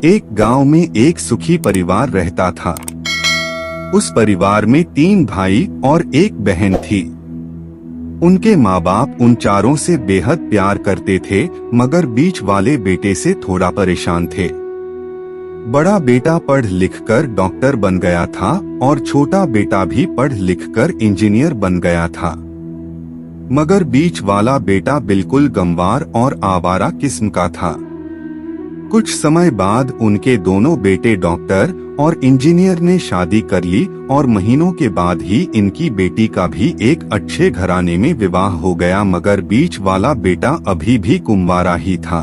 एक गांव में एक सुखी परिवार रहता था। उस परिवार में 3 भाई और एक बहन थी। उनके माँ बाप उन चारों से बेहद प्यार करते थे, मगर बीच वाले बेटे से थोड़ा परेशान थे। बड़ा बेटा पढ़ लिखकर डॉक्टर बन गया था और छोटा बेटा भी पढ़ लिखकर इंजीनियर बन गया था, मगर बीच वाला बेटा बिल्कुल गंवार और आवारा किस्म का था। कुछ समय बाद उनके दोनों बेटे डॉक्टर और इंजीनियर ने शादी कर ली और महीनों के बाद ही इनकी बेटी का भी एक अच्छे घराने में विवाह हो गया, मगर बीच वाला बेटा अभी भी कुंवारा ही था।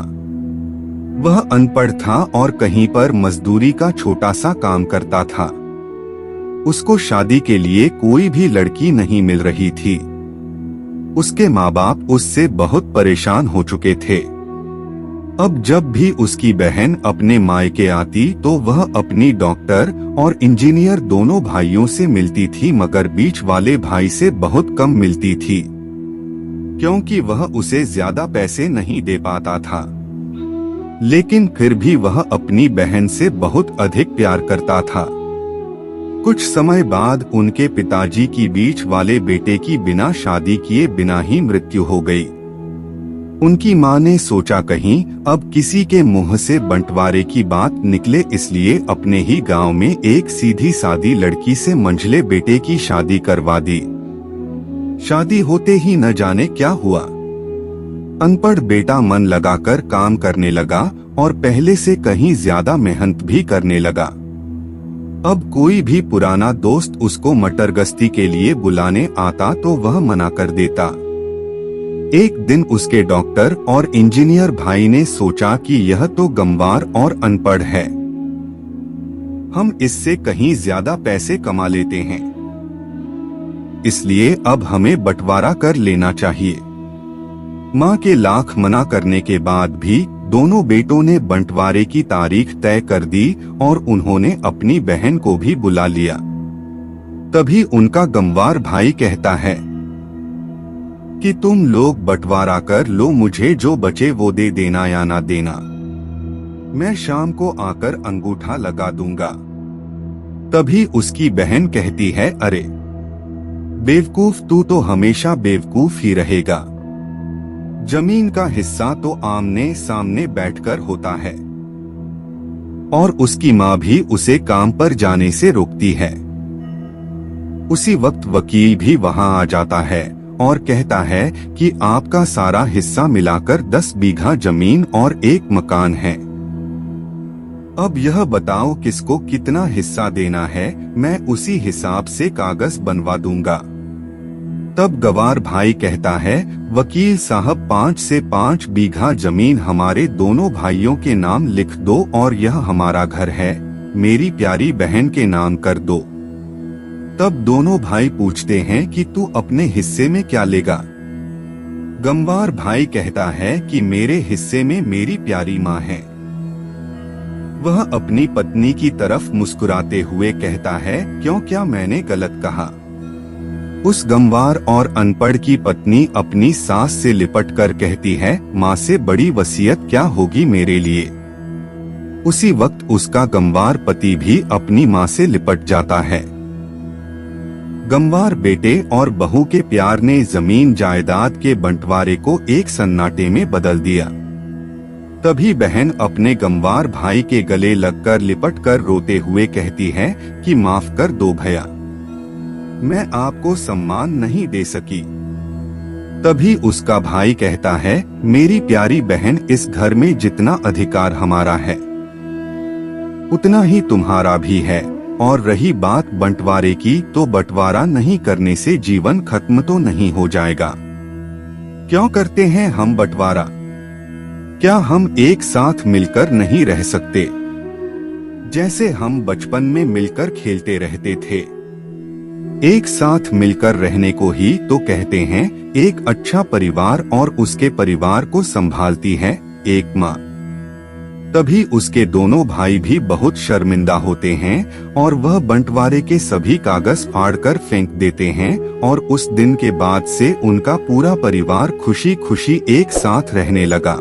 वह अनपढ़ था और कहीं पर मजदूरी का छोटा सा काम करता था। उसको शादी के लिए कोई भी लड़की नहीं मिल रही थी। उसके माँ बाप उससे बहुत परेशान हो चुके थे। अब जब भी उसकी बहन अपने मायके आती तो वह अपनी डॉक्टर और इंजीनियर दोनों भाइयों से मिलती थी, मगर बीच वाले भाई से बहुत कम मिलती थी, क्योंकि वह उसे ज्यादा पैसे नहीं दे पाता था। लेकिन फिर भी वह अपनी बहन से बहुत अधिक प्यार करता था। कुछ समय बाद उनके पिताजी की बीच वाले बेटे की बिना शादी किए बिना ही मृत्यु हो गई। उनकी माँ ने सोचा कहीं अब किसी के मुंह से बंटवारे की बात निकले, इसलिए अपने ही गांव में एक सीधी सादी लड़की से मंझले बेटे की शादी करवा दी। शादी होते ही न जाने क्या हुआ। अनपढ़ बेटा मन लगाकर काम करने लगा और पहले से कहीं ज्यादा मेहनत भी करने लगा। अब कोई भी पुराना दोस्त उसको मटरगश्ती के लिए बुलाने आता तो वह मना कर देता। एक दिन उसके डॉक्टर और इंजीनियर भाई ने सोचा कि यह तो गंवार और अनपढ़ है, हम इससे कहीं ज्यादा पैसे कमा लेते हैं, इसलिए अब हमें बंटवारा कर लेना चाहिए। माँ के लाख मना करने के बाद भी दोनों बेटों ने बंटवारे की तारीख तय कर दी और उन्होंने अपनी बहन को भी बुला लिया। तभी उनका गंवार भाई कहता है कि तुम लोग बंटवारा कर लो, मुझे जो बचे वो दे देना या ना देना, मैं शाम को आकर अंगूठा लगा दूंगा। तभी उसकी बहन कहती है, अरे बेवकूफ, तू तो हमेशा बेवकूफ ही रहेगा। जमीन का हिस्सा तो आमने सामने बैठकर होता है। और उसकी माँ भी उसे काम पर जाने से रोकती है। उसी वक्त वकील भी वहां आ जाता है और कहता है कि आपका सारा हिस्सा मिलाकर 10 बीघा जमीन और एक मकान है। अब यह बताओ किसको कितना हिस्सा देना है, मैं उसी हिसाब से कागज बनवा दूंगा। तब गंवार भाई कहता है, वकील साहब 5 से 5 बीघा जमीन हमारे दोनों भाइयों के नाम लिख दो और यह हमारा घर है, मेरी प्यारी बहन के नाम कर दो। तब दोनों भाई पूछते हैं कि तू अपने हिस्से में क्या लेगा। गंवार भाई कहता है कि मेरे हिस्से में मेरी प्यारी माँ है। वह अपनी पत्नी की तरफ मुस्कुराते हुए कहता है, क्यों, क्या मैंने गलत कहा? उस गंवार और अनपढ़ की पत्नी अपनी सास से लिपट कर कहती है, माँ से बड़ी वसीयत क्या होगी मेरे लिए। उसी वक्त उसका गंवार पति भी अपनी माँ से लिपट जाता है। गंवार बेटे और बहू के प्यार ने जमीन जायदाद के बंटवारे को एक सन्नाटे में बदल दिया। तभी बहन अपने गंवार भाई के गले लगकर लिपटकर रोते हुए कहती है कि माफ कर दो भैया, मैं आपको सम्मान नहीं दे सकी। तभी उसका भाई कहता है, मेरी प्यारी बहन, इस घर में जितना अधिकार हमारा है उतना ही तुम्हारा भी है, और रही बात बंटवारे की, तो बंटवारा नहीं करने से जीवन खत्म तो नहीं हो जाएगा। क्यों करते हैं हम बंटवारा? क्या हम एक साथ मिलकर नहीं रह सकते, जैसे हम बचपन में मिलकर खेलते रहते थे? एक साथ मिलकर रहने को ही तो कहते हैं। एक अच्छा परिवार और उसके परिवार को संभालती है एक माँ। तभी उसके दोनों भाई भी बहुत शर्मिंदा होते हैं और वह बंटवारे के सभी कागज फाड़कर फेंक देते हैं, और उस दिन के बाद से उनका पूरा परिवार खुशी खुशी एक साथ रहने लगा।